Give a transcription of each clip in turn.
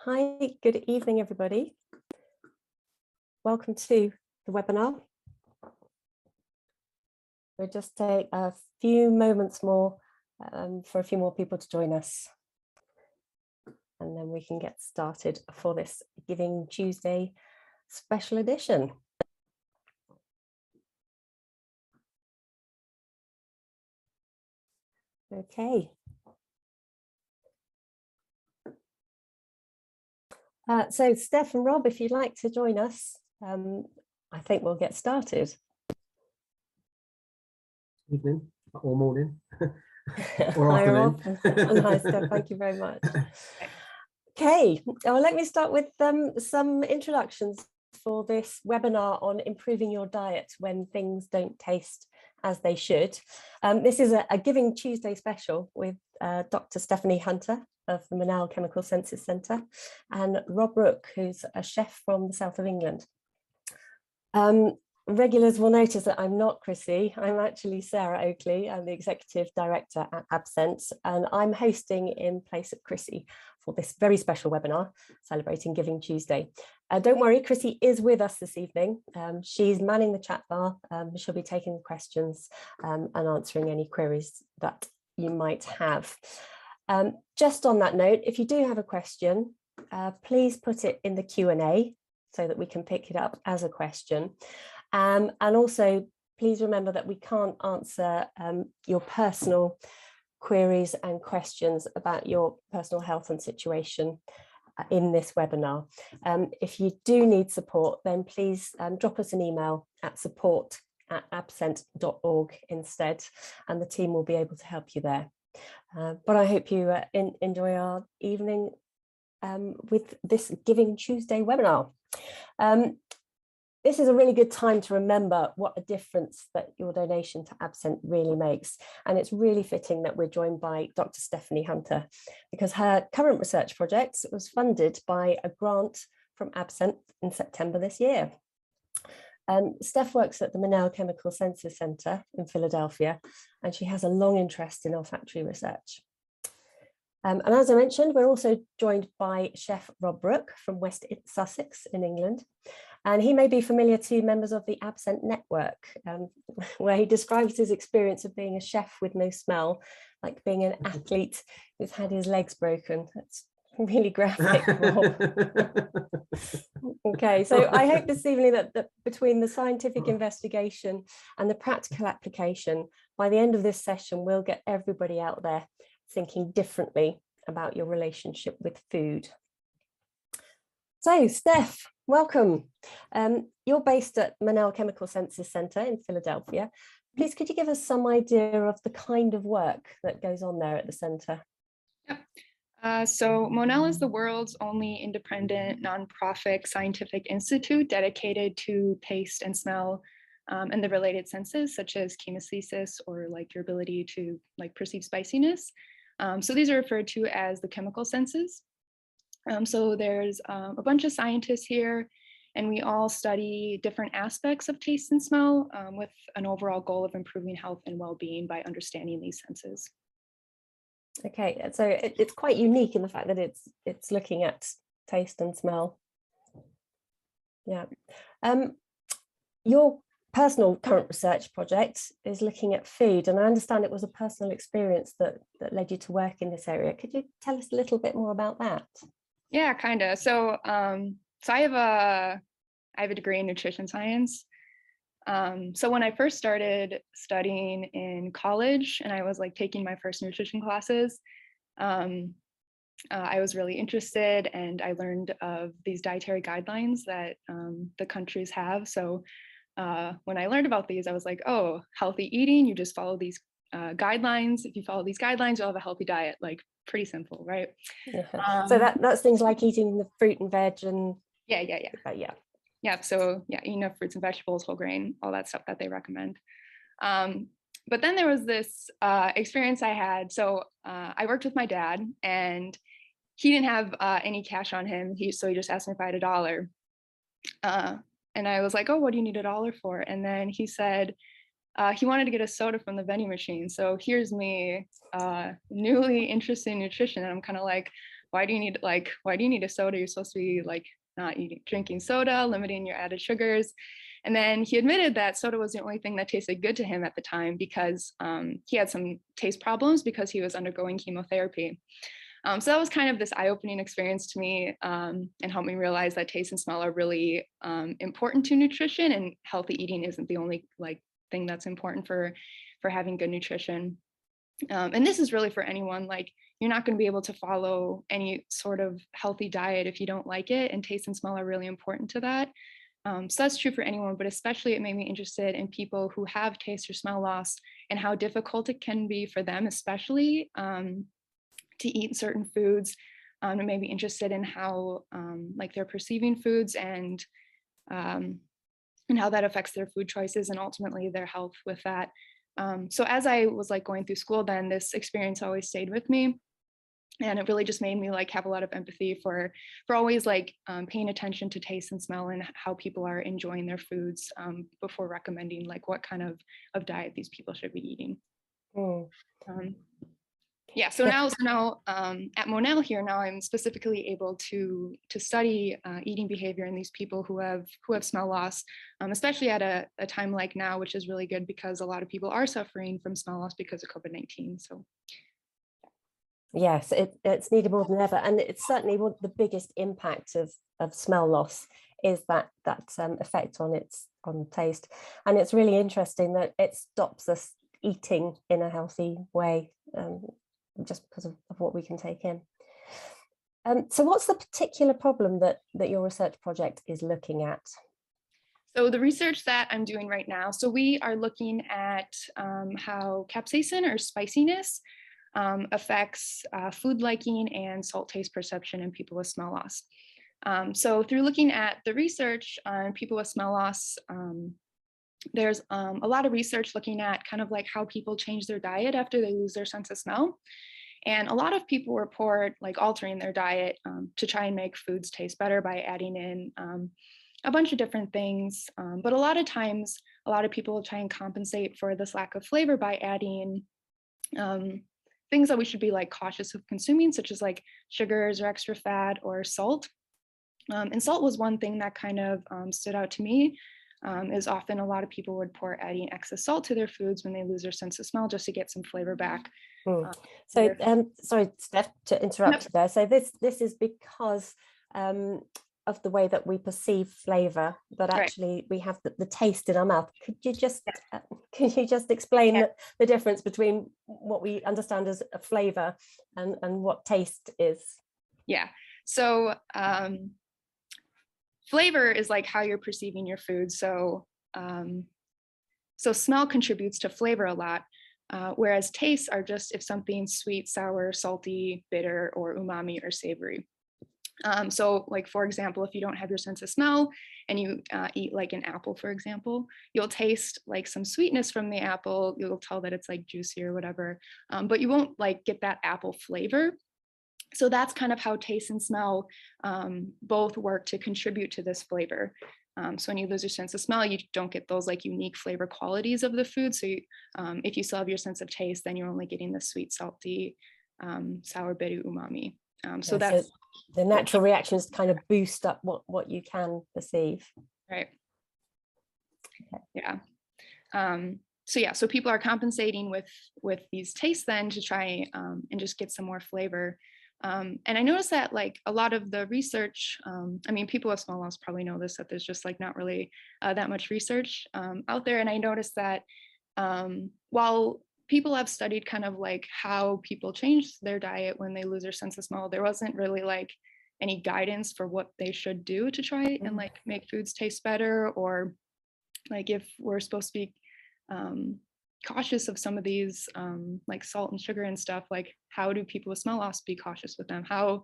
Hi, good evening, everybody. Welcome to the webinar. We'll just take a few moments more for a few more people to join us. And then we can get started for this Giving Tuesday special edition. Okay. So Steph and Rob, if you'd like to join us, I think we'll get started. Evening or morning or hi, Rob. And hi, Steph. Thank you very much. Okay, well, let me start with some introductions for this webinar on improving your diet when things don't taste as they should. This is a Giving Tuesday special with Dr. Stephanie Hunter of the Manal Chemical Senses Centre and Rob Rooke, who's a chef from the south of England. Regulars will notice that I'm not Chrissy. I'm actually Sarah Oakley. I'm the Executive Director at AbScent, and I'm hosting in place of Chrissy for this very special webinar celebrating Giving Tuesday. Don't worry, Chrissy is with us this evening. She's manning the chat bar. She'll be taking the questions and answering any queries that you might have. Just on that note, if you do have a question, please put it in the Q&A so that we can pick it up as a question. And also, please remember that we can't answer your personal queries and questions about your personal health and situation in this webinar. If you do need support, then please drop us an email at support@abscent.org instead, and the team will be able to help you there. But I hope you enjoy our evening with this Giving Tuesday webinar. This is a really good time to remember what a difference that your donation to AbScent really makes. And it's really fitting that we're joined by Dr. Stephanie Hunter, because her current research project was funded by a grant from AbScent in September this year. Steph works at the Manal Chemical Senses Centre in Philadelphia, and she has a long interest in olfactory research. And as I mentioned, we're also joined by Chef Rob Rooke from West Sussex in England. And he may be familiar to members of the AbScent network, where he describes his experience of being a chef with no smell, like being an athlete who's had his legs broken. That's really graphic, Rob. Okay, so I hope this evening that between the scientific investigation and the practical application, by the end of this session, we'll get everybody out there thinking differently about your relationship with food. So, Steph, welcome. You're based at Manal Chemical Senses Centre in Philadelphia. Please, could you give us some idea of the kind of work that goes on there at the centre? Yep. So Monel is the world's only independent nonprofit scientific institute dedicated to taste and smell and the related senses, such as kinesthesis, or like your ability to like perceive spiciness. So these are referred to as the chemical senses. So there's a bunch of scientists here, and we all study different aspects of taste and smell with an overall goal of improving health and well-being by understanding these senses. Okay, so it's quite unique in the fact that it's looking at taste and smell. Yeah. Your personal current research project is looking at food, and I understand it was a personal experience that led you to work in this area. Could you tell us a little bit more about that? Yeah, kind of. So I have a degree in nutrition science. So when I first started studying in college and I was like taking my first nutrition classes, I was really interested, and I learned of these dietary guidelines that the countries have. So when I learned about these, I was like, oh, healthy eating, you just follow these guidelines. If you follow these guidelines, you'll have a healthy diet. Like, pretty simple, right? Yeah. So that's things like eating the fruit and veg and yeah. So yeah, eating enough fruits and vegetables, whole grain, all that stuff that they recommend. But then there was this experience I had. So I worked with my dad, and he didn't have any cash on him. So he just asked me if I had $1. And I was like, oh, what do you need $1 for? And then he said he wanted to get a soda from the vending machine. So here's me newly interested in nutrition, and I'm kind of like, why do you need a soda? You're supposed to be like not drinking soda, limiting your added sugars. And then he admitted that soda was the only thing that tasted good to him at the time because he had some taste problems because he was undergoing chemotherapy. So that was kind of this eye-opening experience to me, and helped me realize that taste and smell are really important to nutrition, and healthy eating isn't the only thing that's important for having good nutrition. And this is really for anyone. Like, you're not going to be able to follow any sort of healthy diet if you don't like it, and taste and smell are really important to that. So that's true for anyone, but especially it made me interested in people who have taste or smell loss and how difficult it can be for them, especially to eat certain foods, and maybe interested in how they're perceiving foods and how that affects their food choices and ultimately their health with that. So as I was going through school, then this experience always stayed with me, and it really just made me have a lot of empathy for always paying attention to taste and smell and how people are enjoying their foods before recommending what kind of diet these people should be eating. Yeah, so now at Monell here, now I'm specifically able to study eating behavior in these people who have smell loss, especially at a time like now, which is really good because a lot of people are suffering from smell loss because of COVID-19. So yes, it's needed more than ever, and it's certainly one of the biggest impacts of smell loss is that effect on taste. And it's really interesting that it stops us eating in a healthy way, just because of what we can take in. So what's the particular problem that your research project is looking at? So the research that I'm doing right now, so we are looking at how capsaicin or spiciness affects food liking and salt taste perception in people with smell loss. So through looking at the research on people with smell loss, there's a lot of research looking at kind of how people change their diet after they lose their sense of smell. And a lot of people report altering their diet to try and make foods taste better by adding in a bunch of different things. But a lot of times, a lot of people try and compensate for this lack of flavor by adding things that we should be cautious of consuming, such as sugars or extra fat or salt. And salt was one thing that kind of stood out to me. Is often a lot of people would report adding excess salt to their foods when they lose their sense of smell just to get some flavor back. So sorry, Steph, to interrupt you there. So this is because of the way that we perceive flavor, but actually we have the taste in our mouth. Could you just explain the difference between what we understand as a flavor and what taste is? Yeah. So flavor is how you're perceiving your food. So smell contributes to flavor a lot, whereas tastes are just if something's sweet, sour, salty, bitter, or umami or savory. So for example, if you don't have your sense of smell and you eat an apple, for example, you'll taste some sweetness from the apple. You'll tell that it's juicy or whatever, but you won't get that apple flavor. So that's kind of how taste and smell both work to contribute to this flavor. So when you lose your sense of smell, you don't get those unique flavor qualities of the food. So if you still have your sense of taste, then you're only getting the sweet, salty, sour, bitter, umami. So that's the natural reactions kind of boost up what you can perceive. Right. Yeah. So people are compensating with these tastes then to try and just get some more flavor. And I noticed that a lot of the research, people with small loss probably know this, that there's just not really that much research out there. And I noticed that while people have studied kind of how people change their diet when they lose their sense of smell, there wasn't really any guidance for what they should do to try and make foods taste better, or if we're supposed to be cautious of some of these salt and sugar and stuff, how do people with smell loss be cautious with them? How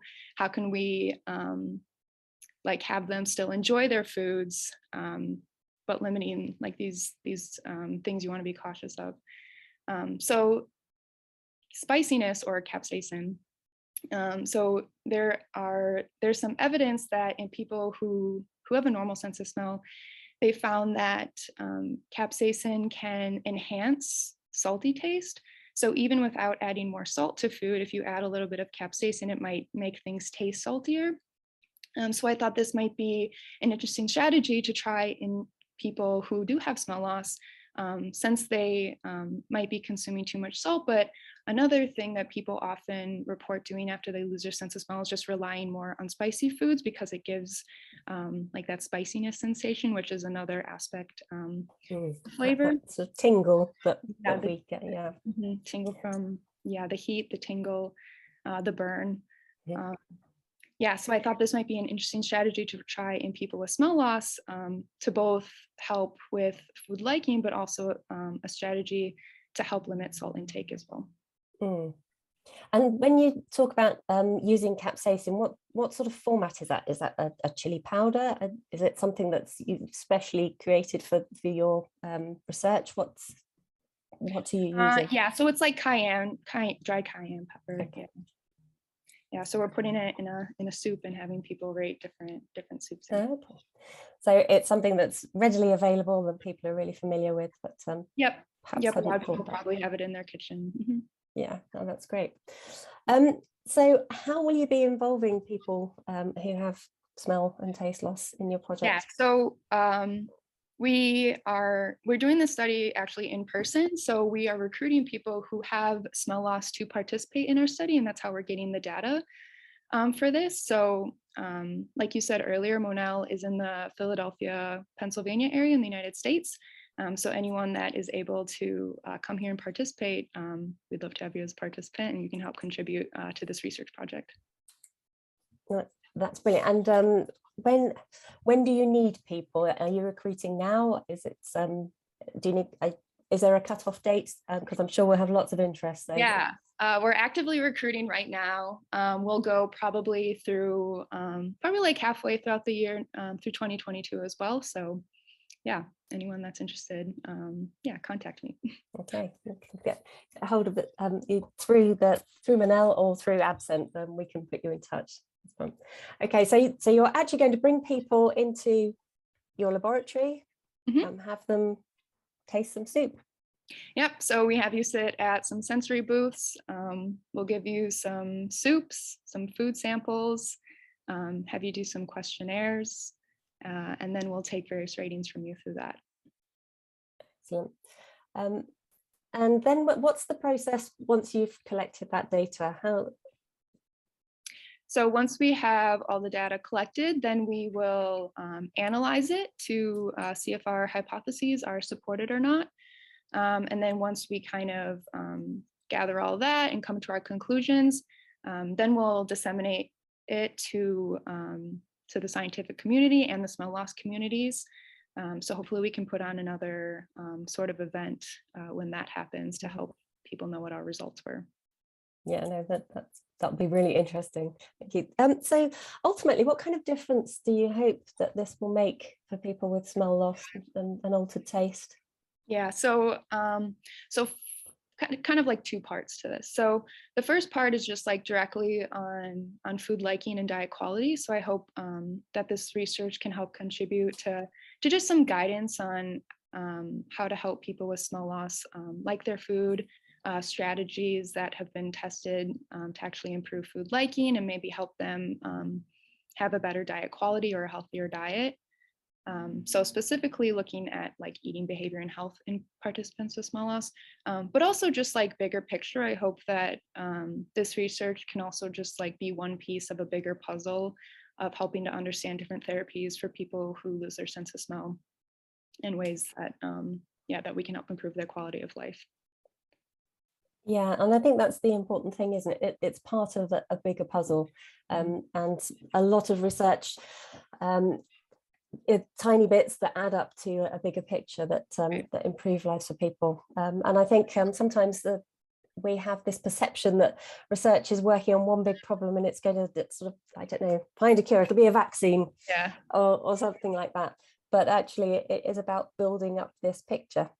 can we have them still enjoy their foods, but limiting these things you want to be cautious of? So spiciness or capsaicin. So there's some evidence that in people who have a normal sense of smell, they found that capsaicin can enhance salty taste. So even without adding more salt to food, if you add a little bit of capsaicin, it might make things taste saltier. So I thought this might be an interesting strategy to try in people who do have smell loss, since they might be consuming too much salt. But another thing that people often report doing after they lose their sense of smell is just relying more on spicy foods, because it gives like that spiciness sensation, which is another aspect of flavor. That sort of tingle that Yeah, we get, yeah. Tingle from, the heat, the tingle, the burn. Yeah. Yeah, so I thought this might be an interesting strategy to try in people with smell loss, to both help with food liking, but also a strategy to help limit salt intake as well. And when you talk about using capsaicin, what sort of format is that? Is that a chili powder? Is it something that's specially created for your research? What are you using? Yeah, so it's like dry cayenne pepper. Okay. Yeah, so we're putting it in a soup and having people rate different soups. Okay. So it's something that's readily available that people are really familiar with, but yep, a lot of people probably have it in their kitchen. Yeah, oh, that's great. So how will you be involving people who have smell and taste loss in your project? Yeah, so we're doing this study actually in person. So we are recruiting people who have smell loss to participate in our study, and that's how we're getting the data for this. So like you said earlier, Monel is in the Philadelphia, Pennsylvania area in the United States. So anyone that is able to come here and participate, we'd love to have you as a participant, and you can help contribute to this research project. That's brilliant. And when do you need people? Are you recruiting now? Is it do you need is there a cutoff date? Because I'm sure we'll have lots of interest. So. Yeah, we're actively recruiting right now. We'll go probably through probably like halfway throughout the year, through 2022 as well. So yeah, anyone that's interested, yeah, contact me. Okay, you can get a hold of it through Monel or through AbScent, then we can put you in touch. Okay, so you're actually going to bring people into your laboratory, have them taste some soup. Yep, so we have you sit at some sensory booths. We'll give you some soups, some food samples, have you do some questionnaires, and then we'll take various ratings from you through that. Excellent. And then what's the process once you've collected that data? So once we have all the data collected, then we will analyze it to see if our hypotheses are supported or not. And then once we kind of gather all that and come to our conclusions, then we'll disseminate it to the scientific community and the smell loss communities. So hopefully we can put on another sort of event when that happens to help people know what our results were. Yeah, no, that'll be really interesting. Thank you. So ultimately, what kind of difference do you hope that this will make for people with smell loss and altered taste? Yeah, so kind of like two parts to this. So the first part is just like directly on food liking and diet quality. So I hope that this research can help contribute to just some guidance on how to help people with smell loss like their food, strategies that have been tested to actually improve food liking and maybe help them have a better diet quality or a healthier diet. So specifically looking at like eating behavior and health in participants with smell loss, but also just like bigger picture. I hope that this research can also just like be one piece of a bigger puzzle of helping to understand different therapies for people who lose their sense of smell in ways that, that we can help improve their quality of life. Yeah, and I think that's the important thing, isn't it? It's part of a bigger puzzle, and a lot of research, tiny bits that add up to a bigger picture that that improve lives for people. And I think sometimes we have this perception that research is working on one big problem and it's going to sort of, I don't know, find a cure. It'll be a vaccine, or something like that. But actually, it is about building up this picture.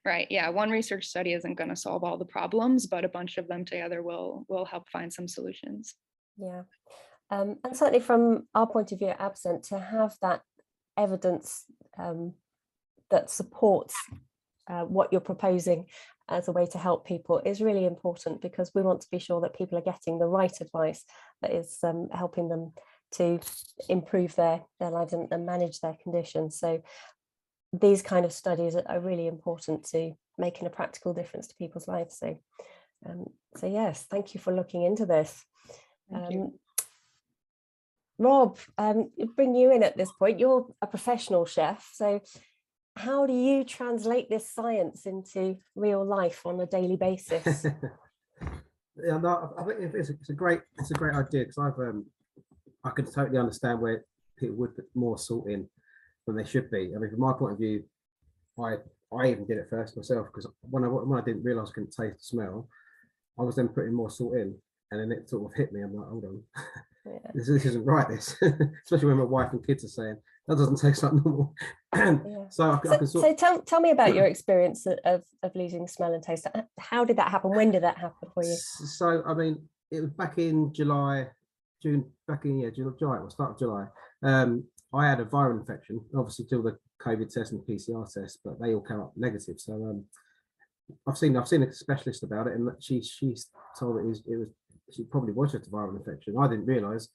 Right. Yeah. One research study isn't going to solve all the problems, but a bunch of them together will help find some solutions. Yeah. And certainly from our point of view at AbScent, to have that evidence that supports what you're proposing as a way to help people is really important, because we want to be sure that people are getting the right advice that is helping them to improve their lives and manage their conditions. So these kind of studies are really important to making a practical difference to people's lives. So yes, thank you for looking into this. Thank you. Rob, bring you in at this point. You're a professional chef, so how do you translate this science into real life on a daily basis? Yeah, no, I think it's a great idea, because I can totally understand where people would put more salt in than they should be. I mean, from my point of view, I even did it first myself, because when I didn't realise I couldn't taste the smell, I was then putting more salt in, and then it sort of hit me. I'm like, hold on, Yeah. this isn't right. This, especially when my wife and kids are saying that doesn't taste like normal. Yeah. So I can So tell me about your experience of losing smell and taste. How did that happen? When did that happen for you? So I mean, it was back in July, July, or start of July. I had a viral infection, obviously till the COVID test and PCR test, but they all came up negative. So I've seen a specialist about it, and she's told it was she probably was just a viral infection. I didn't realise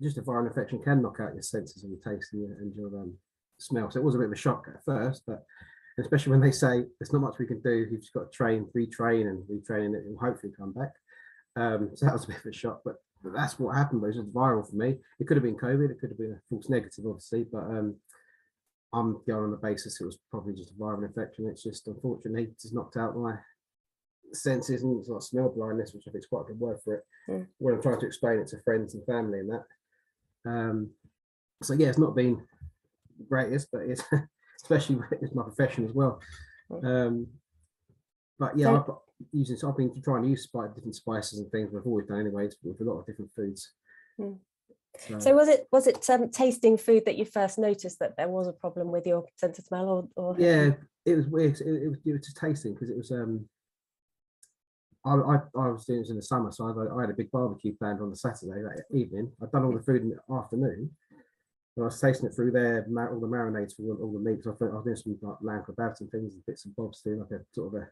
just a viral infection can knock out your senses of your taste and your smell. So it was a bit of a shock at first, but especially when they say there's not much we can do, you've just got to retrain, and it will hopefully come back. So that was a bit of a shock, but that's what happened. But it was just viral for me. It could have been COVID, it could have been a false negative, obviously, but I'm going on the basis it was probably just a viral infection. It's just, unfortunately, just knocked out my senses, and it's like smell blindness, which I think is quite a good word for it. When I'm trying to explain it to friends and family and that. So yeah, it's not been the greatest, but it's especially with my profession as well. But yeah, I've been trying to use different spices and things. We've always done anyways, with a lot of different foods. So was it tasting food that you first noticed that there was a problem with your sense of smell, or yeah, it was weird. It was just tasting, because it was I was doing this in the summer, so I had a big barbecue planned on the Saturday that evening. I'd done all the food in the afternoon, and I was tasting it through there, all the marinades for all the meats. I thought I was doing some like lamb kebabs and things, and bits and bobs too, like a sort of a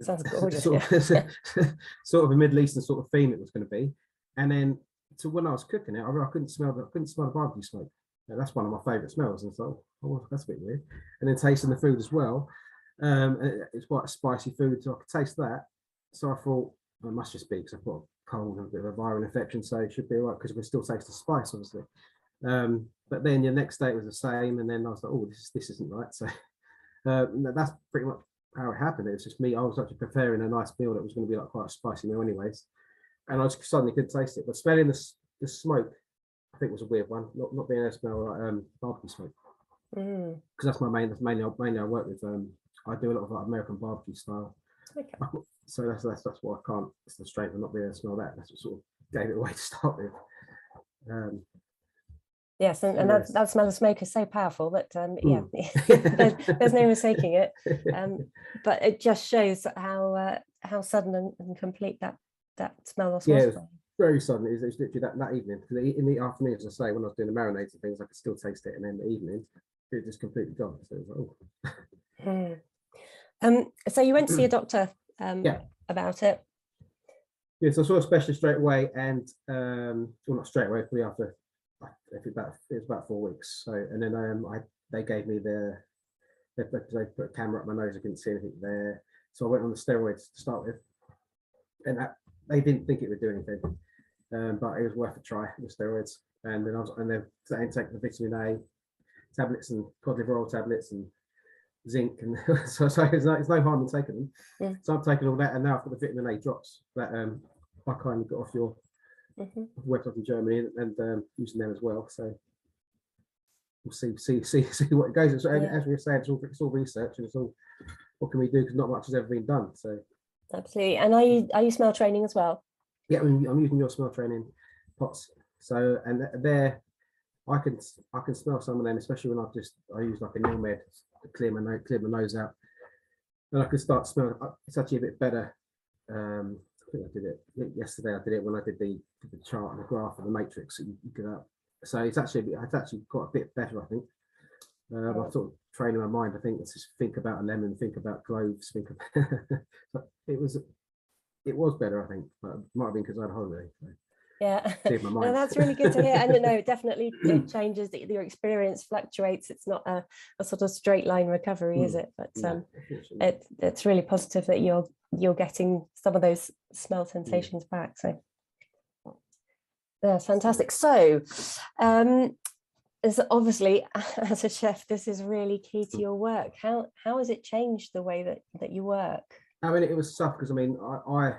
sounds gorgeous, sort of a Middle Eastern sort of theme it was going to be. And then when I was cooking it, I couldn't smell the barbecue smoke. And that's one of my favourite smells, and so that's a bit weird. And then tasting the food as well, it's quite a spicy food, so I could taste that. So I thought, well, it must just be because I've got a cold and a bit of a viral infection, so it should be all right, because we still taste the spice, obviously. But then the next day it was the same, and then I was like, oh, this isn't right. So that's pretty much how it happened. It was just me. I was actually preparing a nice meal that was going to be like quite a spicy meal, anyways, and I just suddenly couldn't taste it. But smelling the smoke, I think, was a weird one. Not being able to smell like barbecue smoke, because that's mainly I work with. I do a lot of like American barbecue style. Okay. So that's what I can't. It's the strength of not being able to smell that. That's what sort of gave it away to start with. Yes, and that smell of smoke is so powerful that yeah, there's no mistaking it. But it just shows how sudden and complete that smell or smells. Yeah, very sudden. It was literally that evening. In the afternoon, as I say, when I was doing the marinades and things, I could still taste it, and then the evening, it just completely gone. So it was like, oh. So you went to see a doctor about it? Yeah, so I saw a specialist straight away, and well, not straight away, probably after it was about 4 weeks. So, and then they gave me they put a camera up my nose. I couldn't see anything there, so I went on the steroids to start with, and they didn't think it would do anything, but it was worth a try, the steroids. And then they take the vitamin A tablets and cod liver oil tablets and zinc, and so it's no harm in taking them. So I'm taking all that, and now I've got the vitamin A drops that I kind of got off your website in Germany, and using them as well. So we'll see what it goes. As we were saying, it's all research, and it's all what can we do, because not much has ever been done. So absolutely. And are you smell training as well? Yeah, I'm using your smell training pots. So, and there I can smell some of them, especially when I use like a nail med to clear my nose out, and I can start smelling. It's actually a bit better. I think I did it yesterday. I did it when I did the chart and the graph of the matrix. So it's actually quite a bit better, I think. I'm sort of training my mind. I think let's just think about a lemon, think about cloves, think about. So it was better, I think. But it might have been because I had a holiday. So. Yeah, Cleared my no, mind. that's really good to hear. And no, definitely it changes. Your experience fluctuates. It's not a sort of straight line recovery, is it? But No, it's really positive that you're getting some of those smell sensations back. So yeah, fantastic. So is obviously as a chef, this is really key to your work. How has it changed the way that you work? I mean, it was tough because I mean, I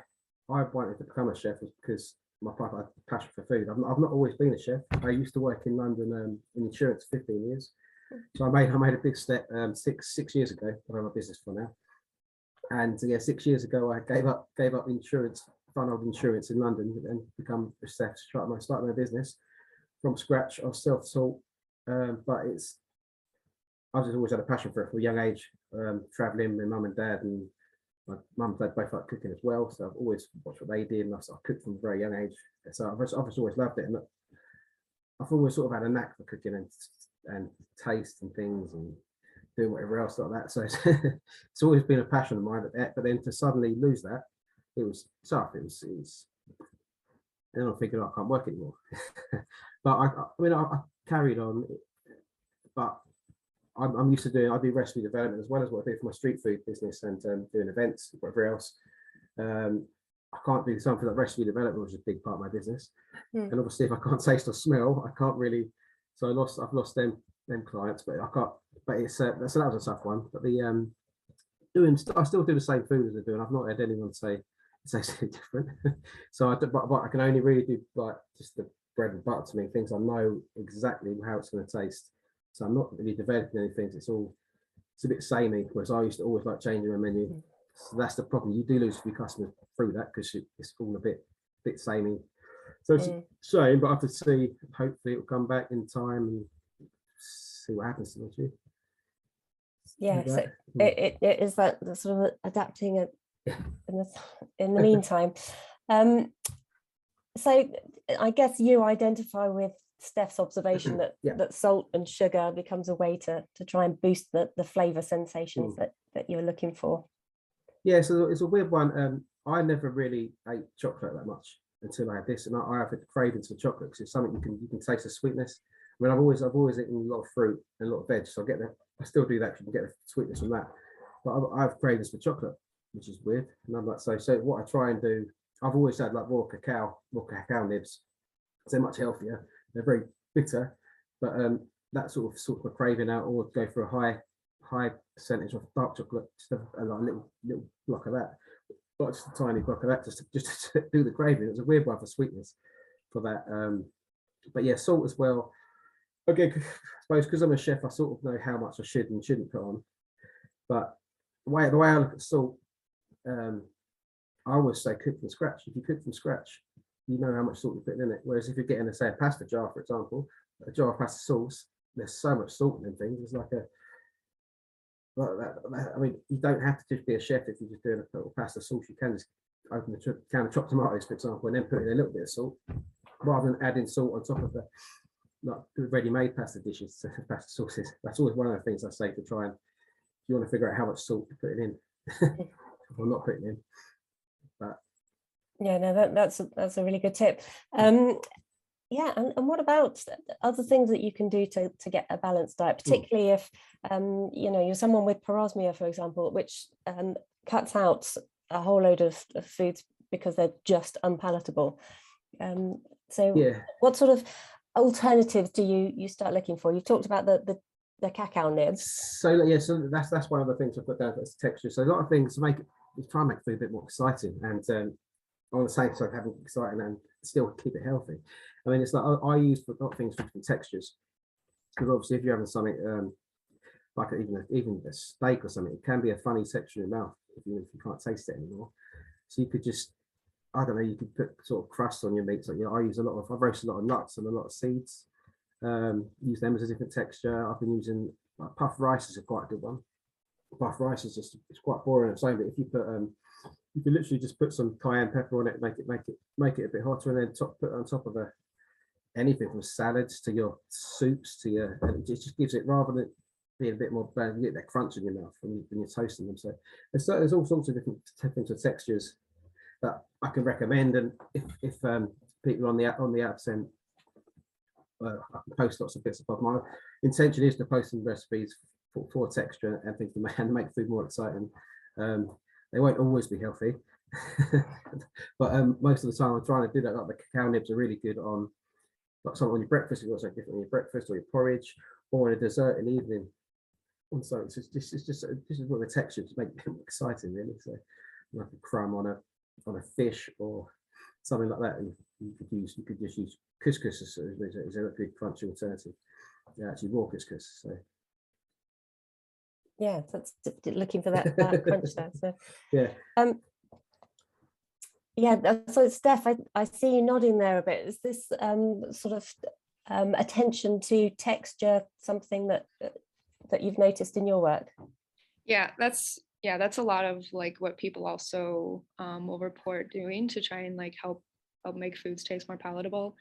wanted to become a chef because my papa had a passion for food. I've not always been a chef. I used to work in London in insurance 15 years. So I made a big step 6 years ago. I have a business for now. And yeah, 6 years ago I gave up insurance, front of insurance in London, and become a chef. Start my business from scratch. I was self-taught, but I've just always had a passion for it from a young age. Traveling with mum and dad, and my mum and dad both like cooking as well, so I've always watched what they did, and I cooked from a very young age. So I've just always loved it, and I've always sort of had a knack for cooking and taste and things and doing whatever else like that. So it's always been a passion of mine. But then to suddenly lose that, it was tough. It was. And then I'm thinking, I can't work anymore. But I carried on, but I'm used to I do recipe development as well as what I do for my street food business and doing events, whatever else. I can't do something like recipe development, which is a big part of my business. And obviously, if I can't taste or smell, I can't really. So I've lost them clients, but I can't. But it's so that was a tough one. But I still do the same food as I do, and I've not had anyone say it's actually different. So but I can only really do like just the bread and butter to me, things I know exactly how it's going to taste. So I'm not really developing anything. It's a bit samey, whereas I used to always like changing my menu. So that's the problem. You do lose a few customers through that because it's all a bit samey. So it's a shame, but I have to see. Hopefully, it will come back in time and see what happens to it. Yeah, so it is that the sort of adapting it in the meantime. So I guess you identify with Steph's observation that salt and sugar becomes a way to try and boost the flavor sensations that you're looking for. Yeah, so it's a weird one. I never really ate chocolate that much until I had this, and I have a cravings for chocolate because it's something you can taste the sweetness. I mean, I've always eaten a lot of fruit and a lot of veg, so I still do that. You can get the sweetness from that, but I have cravings for chocolate, which is weird. And I'm like, so what I try and do, I've always had like raw cacao nibs. They're much healthier. They're very bitter, but that sort of a craving out, or go for a high percentage of dark chocolate, just a little block of that, but just a tiny block of that, just to do the craving. It's a weird one for sweetness for that. But yeah, salt as well. Okay, I suppose because I'm a chef, I sort of know how much I should and shouldn't put on. But the way I look at salt, I always say cook from scratch. If you cook from scratch, you know how much salt you're putting in it. Whereas if you're getting a pasta jar, for example, a jar of pasta sauce, there's so much salt in things. It's like I mean, you don't have to just be a chef if you're just doing a little pasta sauce. You can just open the can of chopped tomatoes, for example, and then put in a little bit of salt, rather than adding salt on top of the like ready-made pasta dishes, pasta sauces. That's always one of the things I say to try and, if you want to figure out how much salt you're putting in or not putting in. But yeah, no, that's a really good tip. Yeah, and what about other things that you can do to get a balanced diet, particularly if you're someone with parosmia, for example, which cuts out a whole load of foods because they're just unpalatable. What sort of alternatives do you start looking for? You've talked about the cacao nibs. So that's one of the things I've got down as texture. So a lot of things to try and make food a bit more exciting, and on the same side, having exciting and still keep it healthy. I mean, it's like I use a lot of things for different textures, because obviously if you're having something like even a steak or something, it can be a funny texture in your mouth if you can't taste it anymore. So you could just, I don't know, you could put sort of crust on your meat. So I roast a lot of nuts and a lot of seeds. Use them as a different texture. I've been using puffed rice is quite a good one. Puffed rice is it's quite boring on its own, but if you put you can literally just put some cayenne pepper on it, make it a bit hotter, and then put it on top of anything from salads to your soups to and it just gives it, rather than being a bit more, you get that crunch in your mouth when you're toasting them. So there's all sorts of different textures that I can recommend. And if people on the AbScent, I can post lots of bits above. My intention is to post some recipes for texture and things to make food more exciting. They won't always be healthy, but most of the time I'm trying to do that. Like the cacao nibs are really good on, like something on your breakfast. You've got something different on your breakfast or your porridge, or in a dessert in the evening. And so it's just this is what the texture to make it exciting, really. So like a crumb on a fish or something like that, and you could just use couscous as a good crunchy alternative. Yeah, actually raw couscous. So yeah, that's looking for that crunch there. So yeah. Yeah, so Steph, I see you nodding there a bit. Is this sort of attention to texture something that you've noticed in your work? Yeah, that's a lot of like what people also will report doing to try and like help make foods taste more palatable.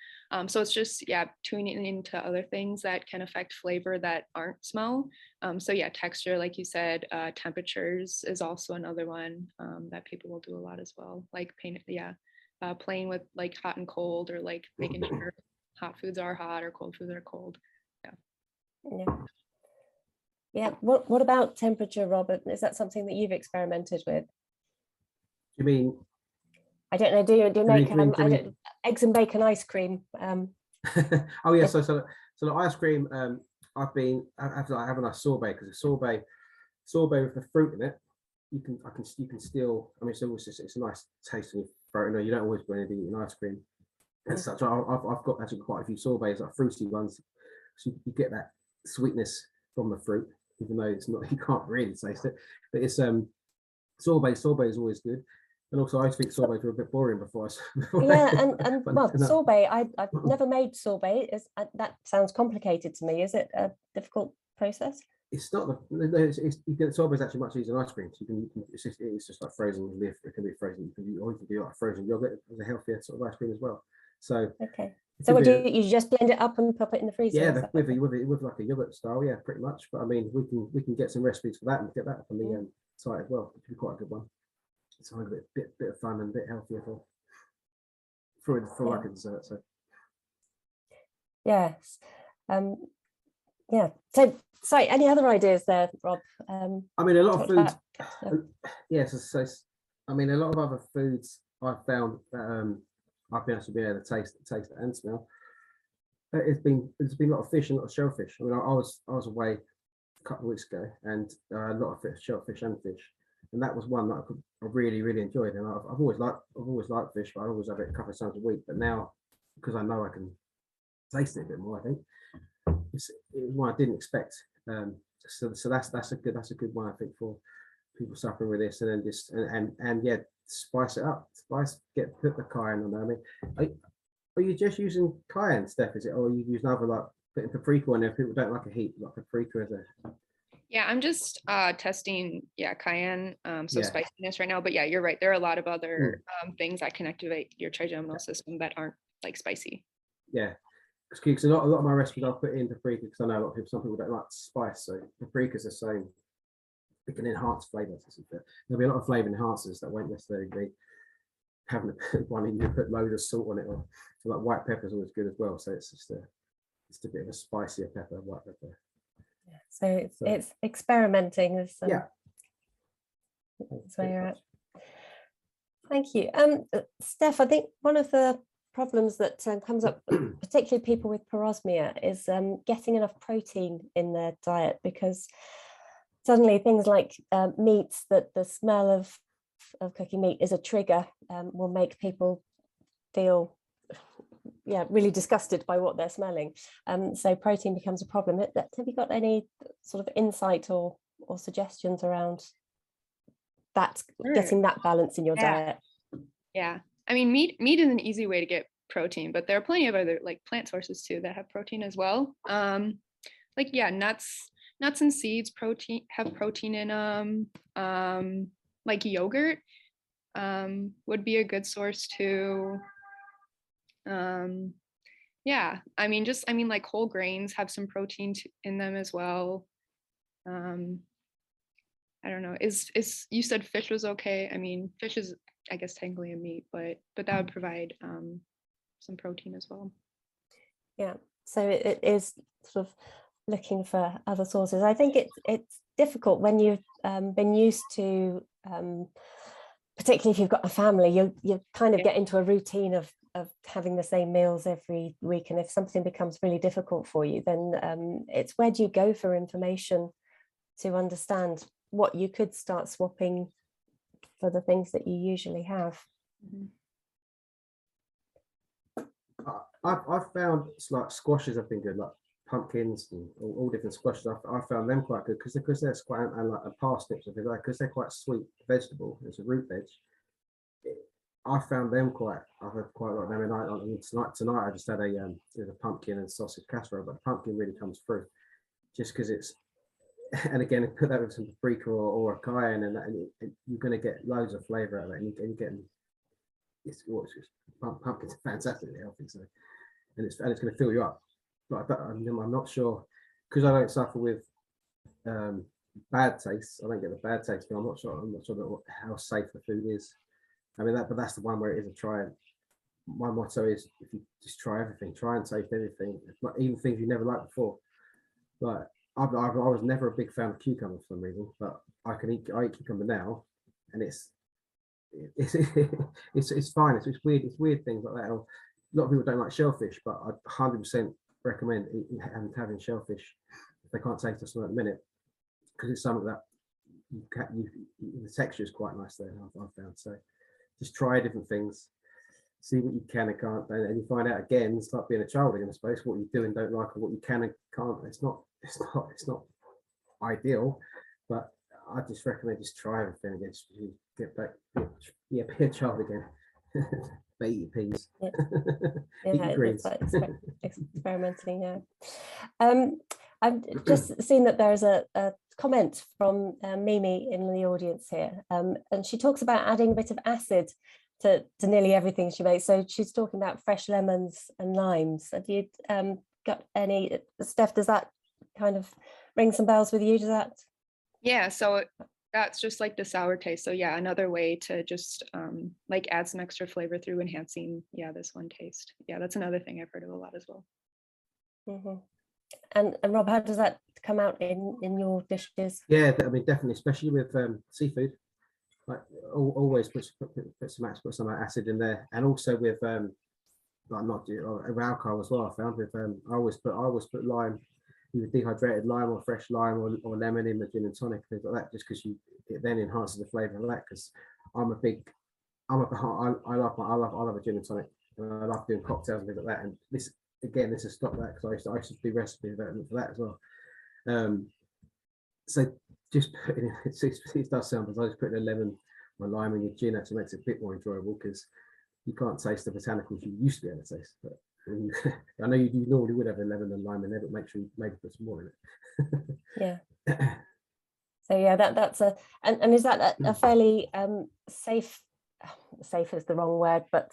So it's just tuning into other things that can affect flavor that aren't smell. So yeah, texture, like you said, temperatures is also another one that people will do a lot as well. Like playing with like hot and cold, or like making sure hot foods are hot or cold foods are cold. Yeah. What about temperature, Robert? Is that something that you've experimented with? You mean? I don't know. Do you make eggs and bacon ice cream? Oh yeah. So the ice cream. I've been having a sorbet, because a sorbet with the fruit in it. You can still. I mean, it's a nice taste in your throat. You don't always put anything in ice cream and such. I've got actually quite a few sorbets, like fruity ones, so you get that sweetness from the fruit, even though it's not. You can't really taste it, but it's sorbet is always good. And also, I think sorbets were a bit boring before. Yeah, and well, sorbet. I've never made sorbet. That sounds complicated to me. Is it a difficult process? It's not. You get sorbet is actually much easier than ice cream. So it's just like frozen. It can be frozen. You can do like frozen yogurt as a healthier sort of ice cream as well. So okay. So what do you just blend it up and pop it in the freezer? Yeah, with like a yogurt style. Yeah, pretty much. But I mean, we can get some recipes for that and get that up on the site as well. Which would be quite a good one. It's a bit of fun and a bit healthier for like a dessert. So yes, yeah. So sorry, any other ideas there, Rob? I mean, a lot of foods. Yes, I mean, a lot of other foods I've found that I've been able to taste and smell. There's been a lot of fish and a lot of shellfish. I mean, I was away a couple of weeks ago, and a lot of fish, shellfish and fish. And that was one that I really enjoyed. And I've always liked fish, but I always have it a couple of times a week. But now, because I know I can taste it a bit more, I think it's one I didn't expect. So that's a good one, I think, for people suffering with this. And then just and yeah, spice it up. Put the cayenne on there. I mean, are you just using cayenne, Steph? Is it, or are you using other, like putting paprika on there? People don't like a heat, like paprika as a. Yeah, I'm just testing cayenne, spiciness right now. But yeah, you're right. There are a lot of other things that can activate your trigeminal system that aren't like spicy. Yeah, because a lot of my recipes I'll put in paprika, because I know some people don't like spice, so paprika's the same. It can enhance flavours. There'll be a lot of flavour enhancers that won't necessarily be having to put one in. You put loads of salt on it, or so like white pepper is always good as well. So it's just a bit of a spicier pepper, white pepper. So it's experimenting. That's where you're at. Thank you. Steph, I think one of the problems that comes up, particularly people with parosmia, is getting enough protein in their diet, because suddenly things like meats, that the smell of cooking meat is a trigger, will make people feel really disgusted by what they're smelling. So protein becomes a problem. Have you got any sort of insight or suggestions around that, getting that balance in your diet? Yeah, I mean, meat is an easy way to get protein, but there are plenty of other like plant sources too that have protein as well. Like nuts and seeds have protein in them. Like yogurt would be a good source too. I mean like whole grains have some protein in them as well. I don't know, is you said fish was okay. I mean, fish is, I guess, technically a meat, but that would provide some protein as well. Yeah, so it is sort of looking for other sources. I think it's difficult when you've been used to, particularly if you've got a family, you kind of get into a routine of having the same meals every week, and if something becomes really difficult for you, then it's where do you go for information to understand what you could start swapping for the things that you usually have. I've found like squashes have been good, like pumpkins and all different squashes. I found them quite good because they're quite, and like parsnips, because they're quite sweet vegetable. It's a root veg. I found them quite. I've had quite a lot of them. And I mean, tonight I just had a pumpkin and sausage casserole, but the pumpkin really comes through, just because it's. And again, put that with some paprika or a cayenne, and you're going to get loads of flavour out of it, and you get. Pumpkins are fantastically healthy, so and it's going to fill you up. But I'm not sure, because I don't suffer with bad taste. I don't get the bad taste, but I'm not sure how safe the food is. I mean but that's the one where it is a try. My motto is, if you just try everything, try and taste everything, even things you never liked before. Like I was never a big fan of cucumber for some reason, but I eat cucumber now, and it's fine. It's weird. It's weird things like that. A lot of people don't like shellfish, but I 100% recommend having shellfish if they can't taste something at the minute, because it's something that the texture is quite nice there. I've found. So just try different things, see what you can and can't, and you find out again. It's like being a child again, I suppose. What you do and don't like, or what you can and can't. It's not ideal, but I just recommend just try everything again. Just get back, be a child again. But eat your peas. Yeah, eat your greens. it's like experimenting. Yeah. I've just seen that there's a comment from Mimi in the audience here, and she talks about adding a bit of acid to nearly everything she makes. So she's talking about fresh lemons and limes. Have you got any, Steph? Does that kind of ring some bells with you? Does that? Yeah, so that's just like the sour taste. So yeah, another way to just like add some extra flavor through enhancing, this one taste. Yeah, that's another thing I've heard of a lot as well. Mm-hmm. And Rob, how does that come out in your dishes? Yeah, I mean, definitely, especially with seafood. Like always put some acid in there, and also with with alcohol as well. I found with I always put lime, either dehydrated lime or fresh lime or lemon in the gin and tonic, things like that, just because it then enhances the flavour of that. Because I love a gin and tonic, and I love doing cocktails and things like that. And this has stopped that, because I used to do recipe development for that as well. So just putting it does sound, but I just put a lemon or lime in your gin actually makes it a bit more enjoyable, because you can't taste the botanicals you used to be able to taste. But I know you normally would have a lemon and lime in there, but make sure you maybe put some more in it. Yeah. So yeah, that's and is that a fairly safe is the wrong word, but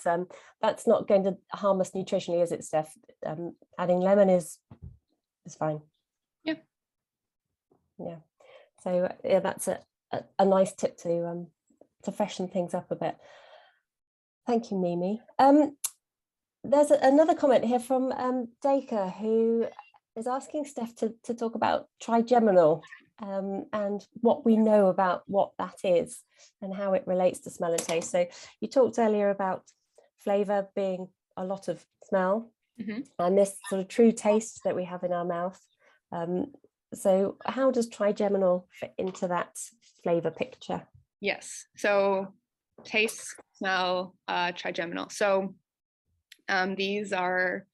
that's not going to harm us nutritionally, is it, Steph? Adding lemon is fine. Yeah. So yeah, that's a nice tip to freshen things up a bit. Thank you, Mimi. There's another comment here from Dacre, who is asking Steph to talk about trigeminal and what we know about what that is and how it relates to smell and taste. So you talked earlier about flavour being a lot of smell, and this sort of true taste that we have in our mouth. So how does trigeminal fit into that flavour picture? Yes, so taste, smell, trigeminal. So these are,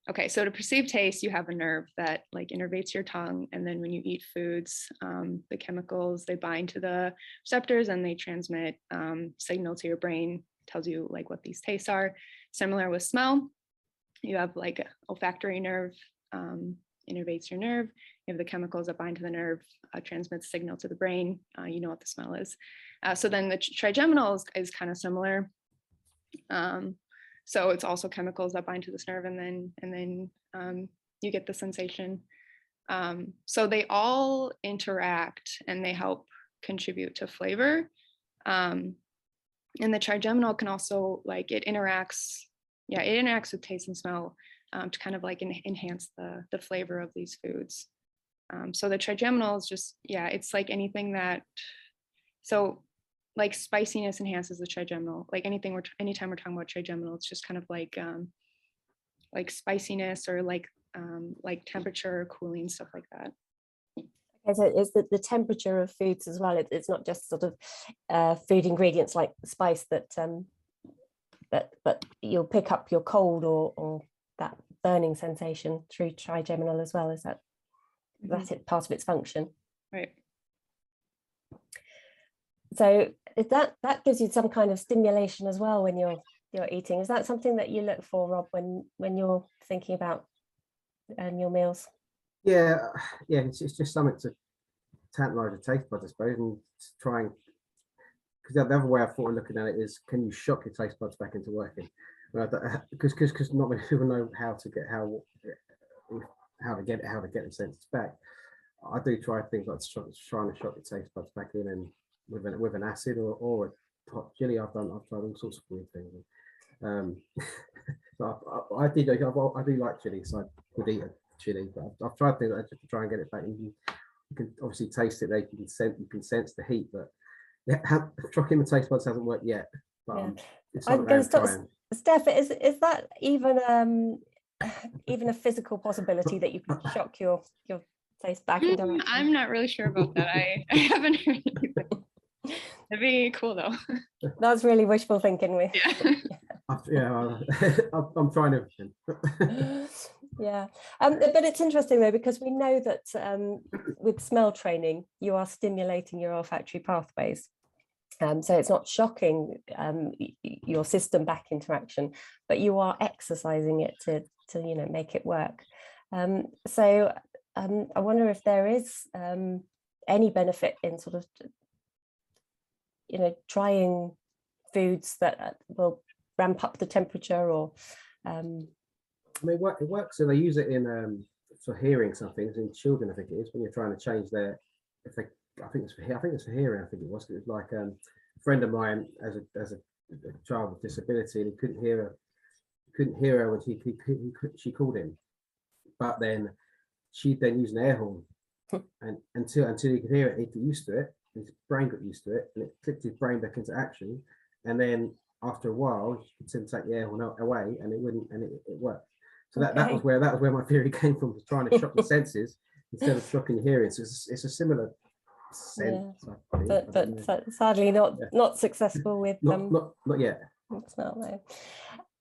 okay, so to perceive taste, you have a nerve that like innervates your tongue, and then when you eat foods, the chemicals, they bind to the receptors and they transmit signal to your brain, tells you like what these tastes are. Similar with smell, you have like an olfactory nerve, innervates your nerve. You have the chemicals that bind to the nerve, transmits signal to the brain. You know what the smell is. So then the trigeminal is kind of similar. So it's also chemicals that bind to this nerve, and then you get the sensation. So they all interact and they help contribute to flavor. And the trigeminal can also like it interacts with taste and smell to kind of like enhance the flavor of these foods. So the trigeminal is just, it's like anything that, so like spiciness enhances the trigeminal. Like anytime we're talking about trigeminal, it's just kind of like spiciness or like temperature, cooling, stuff like that. Okay, so it's the temperature of foods as well. It's not just sort of food ingredients like spice that but you'll pick up your cold or that burning sensation through trigeminal as well. Is that it part of its function? Right. So if that gives you some kind of stimulation as well when you're eating. Is that something that you look for, Rob, when you're thinking about your meals? Yeah, it's just something to tantalize the taste buds, I suppose, and try and, because the other way I thought of looking at it is, can you shock your taste buds back into working? Because not many people know how to get the senses back. I do try things like trying to shock your taste buds back in, and with an acid or a hot chili. I've tried all sorts of weird things. So I do like chili, so I would eat a chili, but I've tried things like just to try and get it back. You can obviously taste it there. You can sense the heat, but shocking the taste buds hasn't worked yet. But it's I'm going to stop. Steph, is that even a physical possibility that you can shock your taste back into action? I'm not really sure about that. I haven't heard anything. That'd be cool though. That's really wishful thinking. I'm trying everything. Yeah, but it's interesting though, because we know that with smell training you are stimulating your olfactory pathways, so it's not shocking your system back into action, but you are exercising it to make it work. So I wonder if there is any benefit in sort of trying foods that will ramp up the temperature, or I mean, it works, and they use it in for hearing something in children. I think it is when you're trying to change their. I think it's for hearing. I think it was like a friend of mine as a child with disability, and he couldn't hear her when she called him, but then she then used an air horn, and until he could hear it, he got used to it. His brain got used to it, and it clicked his brain back into action, and then after a while, you could simply take the air horn away, and it worked. So that was where my theory came from, was trying to shock the senses instead of shocking hearing. So it's a similar sense, but sadly not successful with not yet. It's not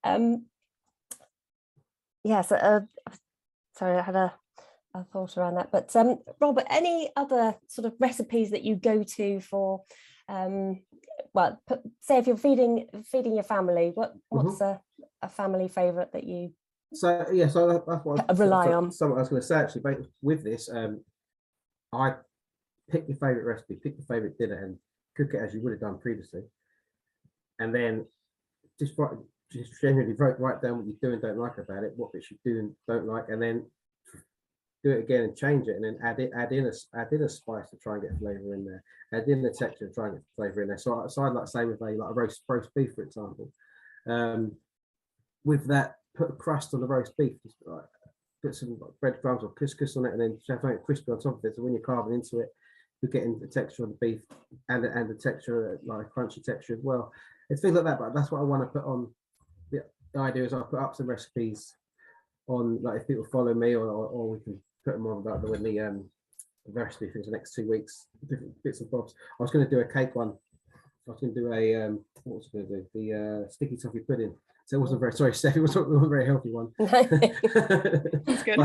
though. Yes. Sorry, I had a thought around that. But Robert, any other sort of recipes that you go to for? Say if you're feeding your family, what's a family favorite that you? So that's what I rely on. Something I was going to say actually, but with this, I pick your favorite recipe, pick your favorite dinner, and cook it as you would have done previously, and then just generally write down what you do and don't like about it, what bits you do and don't like, and then do it again and change it, and then add in a spice to try and get flavor in there, add in the texture to try and get flavor in there. So I'd like to say with a roast beef, for example, with that, put a crust on the roast beef, just like put some breadcrumbs or couscous on it, and then have something crispy on top of it. So when you're carving into it, you're getting the texture of the beef and the texture, like a crunchy texture as well. It's things like that, but that's what I want to put on. The idea is I'll put up some recipes on, like if people follow me, or we can put them on about the recipe things the next 2 weeks, different bits and bobs. I was going to do a cake one. I was going to do what was I going to do? The sticky toffee pudding. So it wasn't very, sorry, Steph, it wasn't a very healthy one. That's good.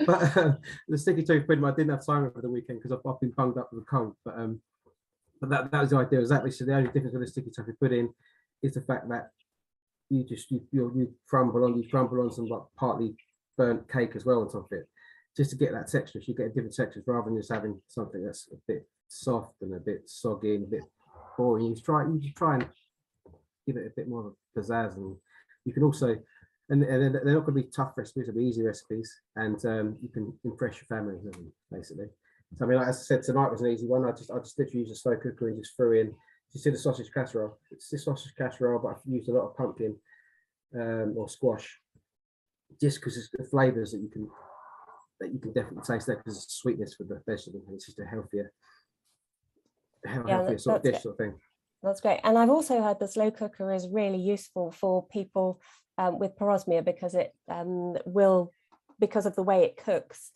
but the sticky toffee pudding, I didn't have time over the weekend because I've been bunged up with a cold. But that was the idea, exactly. So the only difference with the sticky toffee pudding is the fact that you crumble on some like partly burnt cake as well on top of it, just to get that texture. So you get a different texture rather than just having something that's a bit soft and a bit soggy and a bit boring. You just try and give it a bit more of a pizzazz. And you can also and they're not going to be tough recipes, they'll be easy recipes, and you can impress your family with them, basically. So I mean, like, as I said, tonight was an easy one. I just literally used a slow cooker and just threw in. You see the sausage casserole. It's this sausage casserole, but I've used a lot of pumpkin or squash, just because it's the flavors that you can definitely taste there, because it's sweetness for the vegetable, and it's just a healthier sort of dish, sort of thing. That's great. And I've also heard the slow cooker is really useful for people with parosmia, because it will, because of the way it cooks,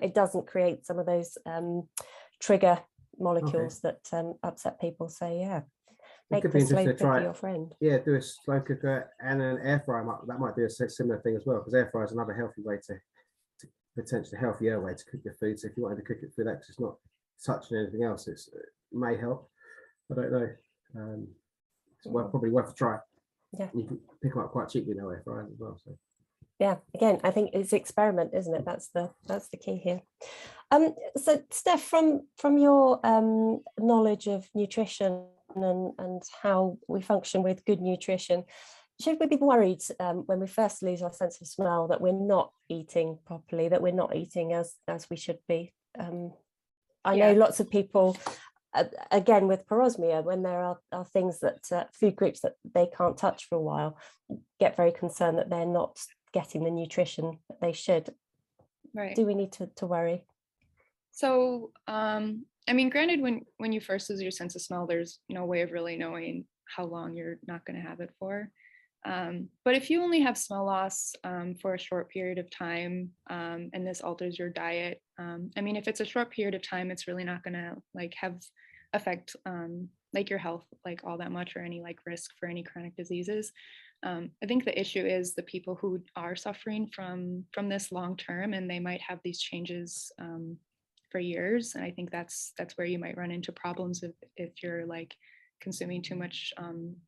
it doesn't create some of those trigger molecules that upset people. So yeah, make the slow cooker your friend. Yeah, do a slow cooker and an air fryer. That might be a similar thing as well, because air fryer is another healthy way to potentially healthier way to cook your food. So if you wanted to cook it for that, because it's not touching anything else, it may help. I don't know. It's probably worth a try. Yeah, you can pick them up quite cheaply now, air fryers as well. So yeah, again, I think it's experiment, isn't it? That's the key here. So Steph, from your knowledge of nutrition and how we function with good nutrition, should we be worried when we first lose our sense of smell that we're not eating properly, that we're not eating as we should be? I know lots of people, again with parosmia, when there are things that food groups that they can't touch for a while, get very concerned that they're not getting the nutrition that they should. Right. Do we need to worry? So, I mean, granted, when you first lose your sense of smell, there's no way of really knowing how long you're not going to have it for. But if you only have smell loss for a short period of time, and this alters your diet, I mean, if it's a short period of time, it's really not going to like have affect like your health like all that much, or any like risk for any chronic diseases. I think the issue is the people who are suffering from this long term, and they might have these changes for years. And I think that's where you might run into problems if you're like consuming too much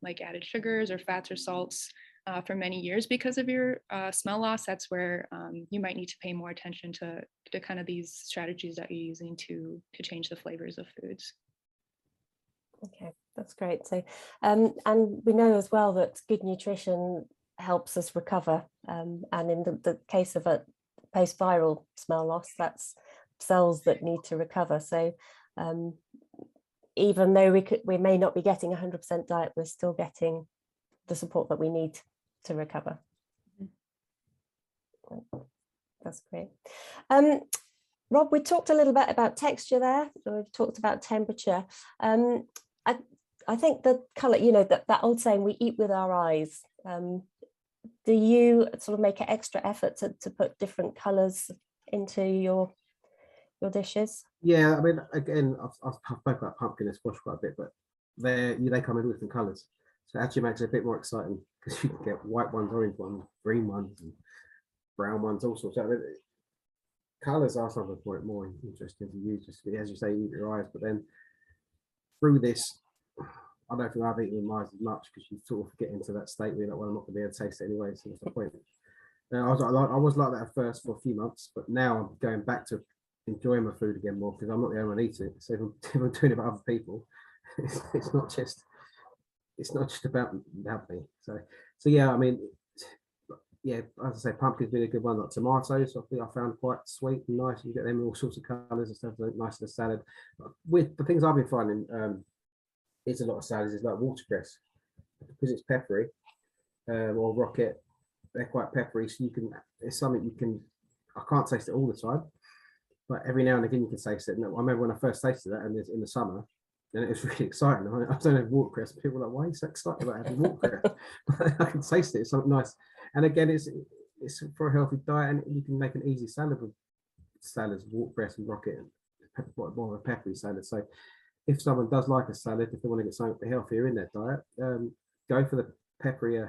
like added sugars or fats or salts for many years because of your smell loss. That's where you might need to pay more attention to kind of these strategies that you're using to change the flavors of foods. Okay, that's great. So, and we know as well that good nutrition helps us recover. And in the case of a post-viral smell loss, that's cells that need to recover. So, even though we may not be getting 100% diet, we're still getting the support that we need to recover. That's great. Rob, we talked a little bit about texture there. We've talked about temperature. I think the color, you know, that old saying, we eat with our eyes. Do you sort of make an extra effort to put different colors into your dishes? Yeah, I mean, again, I've spoken about pumpkin and squash quite a bit, but they come in different colors, so it actually makes it a bit more exciting, because you can get white ones, orange ones, green ones, and brown ones, all sorts. I mean, colors are something more interesting to use, just as you say, eat your eyes. But then through this, I don't think I've eaten with my eyes as much, because you sort of get into that state where you're like, well, I'm not going to be able to taste it anyway, so what's the point? I was like that at first for a few months, but now I'm going back to enjoying my food again more, because I'm not the only one eating it. So if I'm doing it for other people, it's not just about me. So yeah, I mean, yeah, as I say, pumpkin's been a good one. Like tomatoes, I think I found quite sweet and nice. You get them in all sorts of colours and stuff, nice in a salad. But with the things I've been finding, is a lot of salads is like watercress, because it's peppery, or rocket. They're quite peppery, so it's something you can. I can't taste it all the time, but every now and again you can taste it. And I remember when I first tasted that, and it's in the summer, and it was really exciting. I don't have watercress. People are like, why are you so excited about having watercress? I can taste it. It's something nice. And again, it's for a healthy diet, and you can make an easy salad with salads, watercress and rocket, and more of a peppery salad. So if someone does like a salad, if they want to get something healthier in their diet, go for the peppery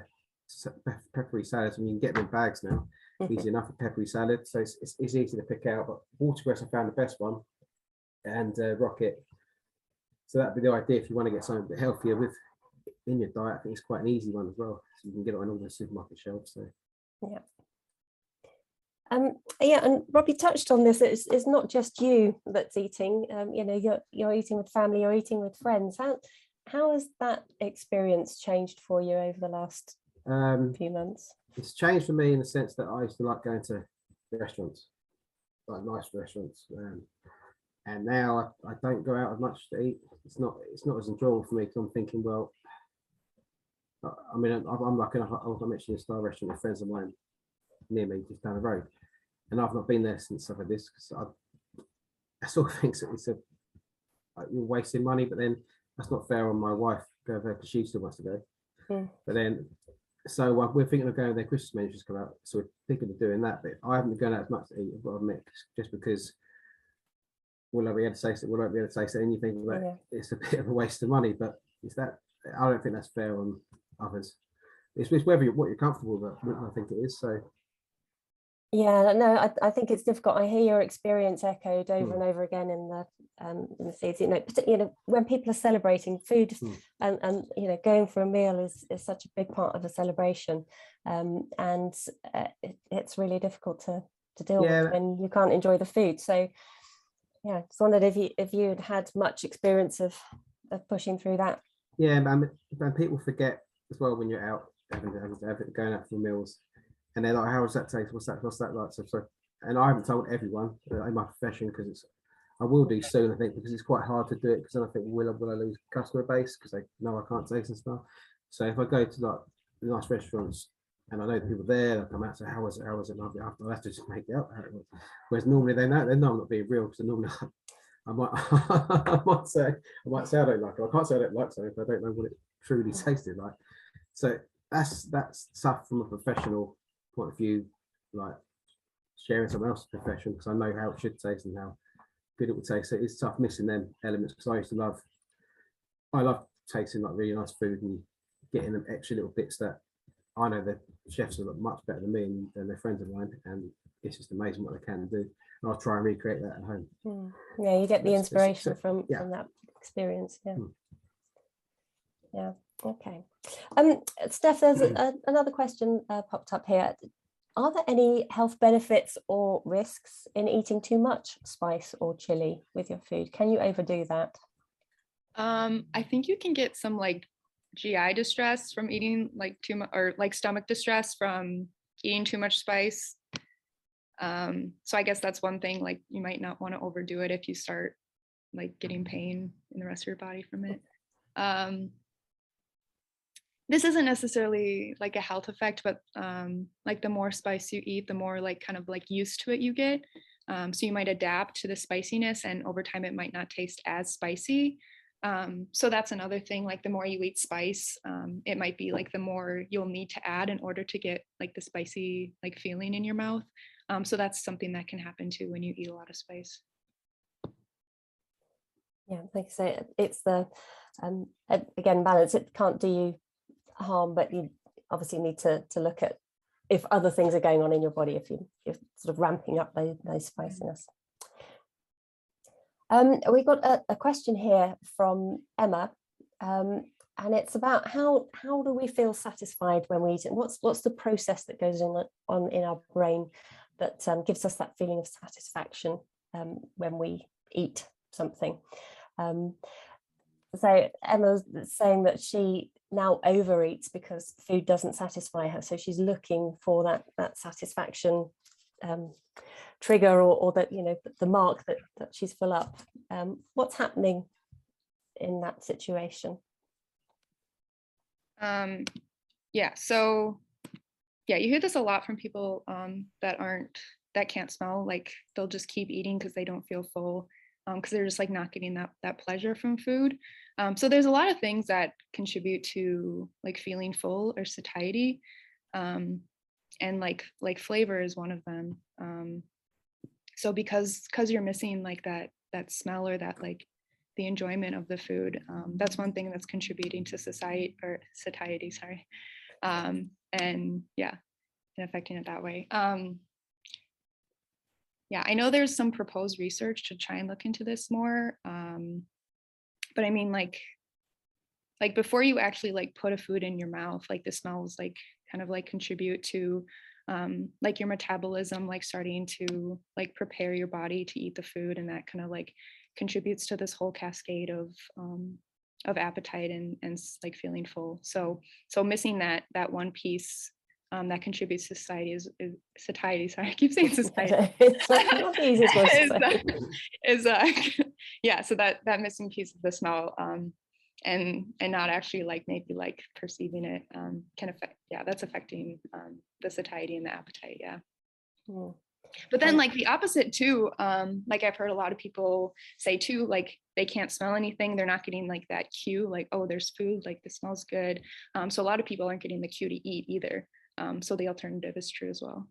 salads, and you can get them in bags now. Easy enough, a peppery salad, so it's easy to pick out. But watercress, I found the best one, and rocket. So that'd be the idea if you want to get something a bit healthier in your diet. I think it's quite an easy one as well, so you can get it on all the supermarket shelves. So yeah, and Rob, you touched on this. It's not just you that's eating. You know, you're eating with family, you're eating with friends. How has that experience changed for you over the last few months? It's changed for me in the sense that I used to like going to restaurants, like nice restaurants, and now I don't go out as much to eat. It's not as enjoyable for me because I'm thinking, well, I mean, I'm like I mentioned a star restaurant with friends of mine near me, just down the road, and I've not been there since I've had this because I sort of think it's like you're wasting money, but then that's not fair on my wife go there because she still wants to go. But then, so we're thinking of going there. Christmas menus just come out, so we're thinking of doing that. But I haven't been going out as much to eat, I've got to admit, just because will I be able to taste it? Will I be able to taste it? And you think that it's a bit of a waste of money, but is that? I don't think that's fair on others. It's what you're comfortable with. I think it is. So yeah, no, I think it's difficult. I hear your experience echoed over and over again in the feeds. Particularly when people are celebrating food, and going for a meal is such a big part of a celebration, and it's really difficult to deal with when you can't enjoy the food. So yeah, just wondered if you had much experience of pushing through that. Yeah, and people forget as well when you're out going out for meals, and they're like, "How does that taste? What's that like?" So, and I haven't told everyone in my profession because I will do soon. I think because it's quite hard to do it because then I think will I lose customer base because they know I can't taste and stuff. So if I go to like nice restaurants and I know the people there, they'll come out and say, "How was it? How was it?" And I'll have to just make it up. Whereas normally they know I'm not being real because normally I might say I don't like it. I can't say I don't like something if I don't know what it truly tasted like. So that's tough from a professional point of view, like sharing someone else's profession because I know how it should taste and how good it would taste. So it's tough missing them elements because I love tasting like really nice food and getting them extra little bits that I know the chefs are much better than me and their friends of mine, and it's just amazing what they can do. And I'll try and recreate that at home. Yeah, you get the inspiration from that experience. Yeah. Okay. Steph, there's another question popped up here. Are there any health benefits or risks in eating too much spice or chili with your food? Can you overdo that? I think you can get some like GI distress from eating like too much, or like stomach distress from eating too much spice. So I guess that's one thing, like you might not want to overdo it if you start like getting pain in the rest of your body from it. This isn't necessarily like a health effect, but like the more spice you eat, the more like kind of like used to it you get. So you might adapt to the spiciness, and over time it might not taste as spicy. So that's another thing, like the more you eat spice, it might be like the more you'll need to add in order to get like the spicy like feeling in your mouth. So that's something that can happen too when you eat a lot of spice. Yeah, like I say, it's the again balance. It can't do you harm, but you obviously need to look at if other things are going on in your body, if you're sort of ramping up those spiciness. We got a question here from Emma, and it's about how do we feel satisfied when we eat it? What's the process that goes on in our brain that gives us that feeling of satisfaction when we eat something? So Emma's saying that she now overeats because food doesn't satisfy her, so she's looking for that satisfaction trigger or that the mark that she's full up. What's happening in that situation? So you hear this a lot from people that can't smell, like they'll just keep eating because they don't feel full, because they're just like not getting that pleasure from food. So there's a lot of things that contribute to like feeling full or satiety, and like flavor is one of them. So because you're missing like that smell or that like the enjoyment of the food, that's one thing that's contributing to satiety, sorry, and affecting it that way. I know there's some proposed research to try and look into this more, but I mean like before you actually like put a food in your mouth, like the smells like kind of like contribute to like your metabolism like starting to like prepare your body to eat the food, and that kind of like contributes to this whole cascade of appetite and like feeling full. So missing that one piece that contributes to satiety. Sorry, I keep saying society. It's not the easiest word to say. Yeah. So that missing piece of the smell, and not actually like maybe like perceiving it can affect. Yeah, that's affecting the satiety and the appetite. Yeah. Mm. But then like the opposite too, like I've heard a lot of people say too, like they can't smell anything. They're not getting like that cue, like, oh, there's food, like this smells good. So a lot of people aren't getting the cue to eat either. So the alternative is true as well.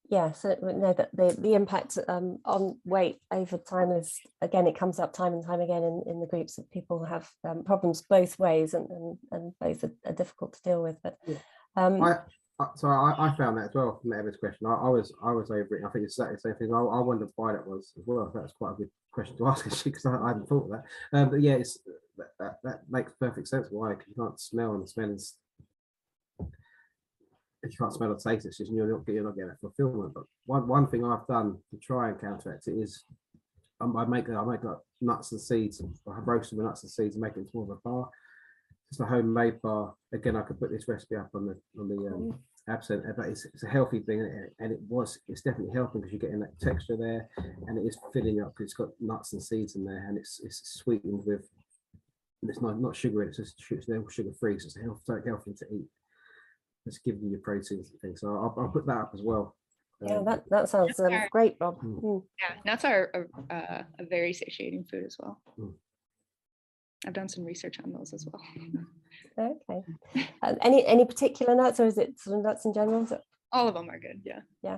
Yeah, so no, that the impact on weight over time is, again, it comes up time and time again in the groups that people have problems both ways, and both are difficult to deal with. But I found that as well from Emma's question. I was over it. I think it's exactly the same thing. I wondered why that was as well. That's quite a good question to ask actually, because I hadn't thought of that. But yeah, it's that makes perfect sense. Why? Because you can't smell, and the smell is, if you can't smell or taste, it's just you're not getting that fulfillment. But one thing I've done to try and counteract it is I make like nuts and seeds. I roast them with nuts and seeds and make it into more of a bar. It's a homemade bar. Again, I could put this recipe up on the AbScent, but it's a healthy thing, and it's definitely helping because you're getting that texture there, and it is filling up because it's got nuts and seeds in there, and it's sweetened with, and it's not sugar in it, it's just sugar free, so it's healthy to eat. It's giving you your proteins and things. So I'll put that up as well. Yeah, that sounds great, Rob. Yeah, nuts are a very satiating food as well. I've done some research on those as well. Okay. Any particular nuts, or is it sort of nuts in general? All of them are good. Yeah. Yeah.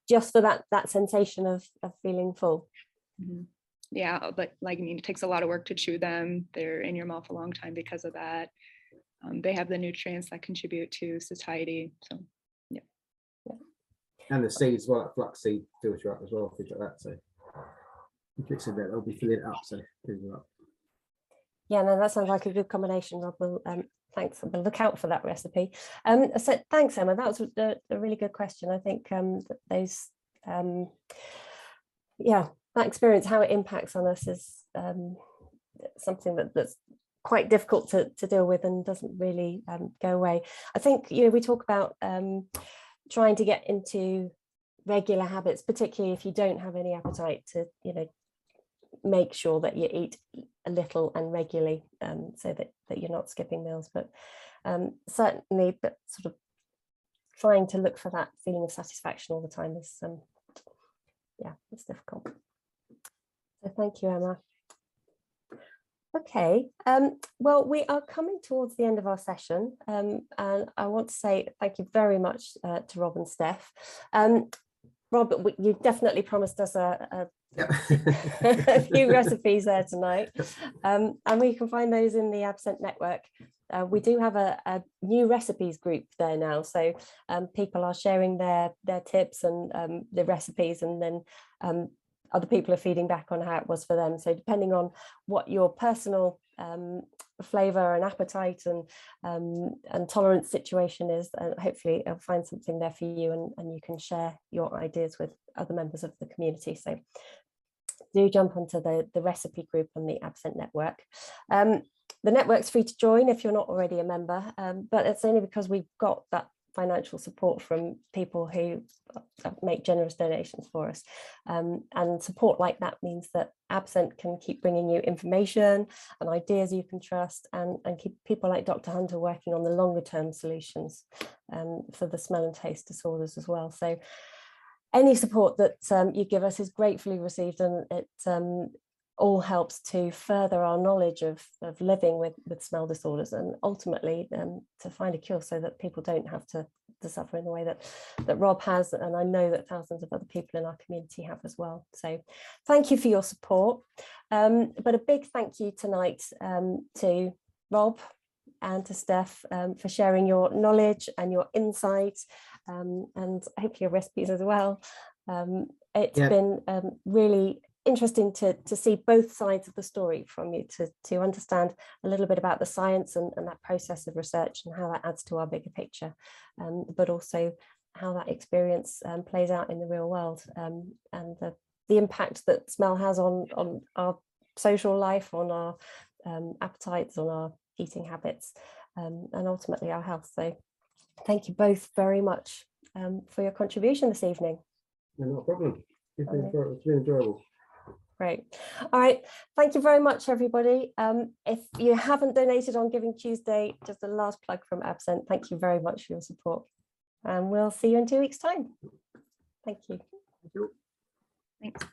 Just for that sensation of feeling full. Mm-hmm. Yeah, but like, I mean, it takes a lot of work to chew them. They're in your mouth a long time because of that. They have the nutrients that contribute to satiety. So, yeah. And the seeds, well, that flaxseed fills you up as well, things like that. So, if it's in there, they'll be filling it up. So, filling you up. Yeah, no, that sounds like a good combination, Rob. Well, thanks. We'll look out for that recipe. So thanks, Emma. That was a really good question. I think that those, that experience, how it impacts on us, is something that's quite difficult to deal with and doesn't really go away. I think, we talk about trying to get into regular habits, particularly if you don't have any appetite, to make sure that you eat a little and regularly, so that you're not skipping meals. But certainly, but sort of trying to look for that feeling of satisfaction all the time is it's difficult. So thank you, Emma. Okay, well, we are coming towards the end of our session, and I want to say thank you very much to Rob and Steph. Rob, you definitely promised us a few recipes there tonight, and we can find those in the AbScent network. We do have a new recipes group there now, so people are sharing their tips and the recipes, and then other people are feeding back on how it was for them. So depending on what your personal flavor and appetite and tolerance situation is, hopefully I'll find something there for you, and you can share your ideas with other members of the community. So do jump onto the recipe group on the AbScent network. The network's free to join if you're not already a member, but it's only because we've got that financial support from people who make generous donations for us, and support like that means that AbScent can keep bringing you information and ideas you can trust, and keep people like Dr. Hunter working on the longer term solutions for the smell and taste disorders as well. So any support that you give us is gratefully received, and it all helps to further our knowledge of living with smell disorders, and ultimately to find a cure so that people don't have to suffer in the way that Rob has, and I know that thousands of other people in our community have as well. So thank you for your support, but a big thank you tonight to Rob and to Steph for sharing your knowledge and your insights, and hopefully your recipes as well. It's been really interesting to see both sides of the story from you, to understand a little bit about the science and that process of research and how that adds to our bigger picture, but also how that experience plays out in the real world, and the impact that smell has on our social life, on our appetites, on our eating habits, and ultimately our health. So thank you both very much for your contribution this evening. No, not a problem. It's been enjoyable. Great. All right. Thank you very much, everybody. If you haven't donated on Giving Tuesday, just a last plug from AbScent. Thank you very much for your support. And we'll see you in 2 weeks' time. Thank you. Thanks.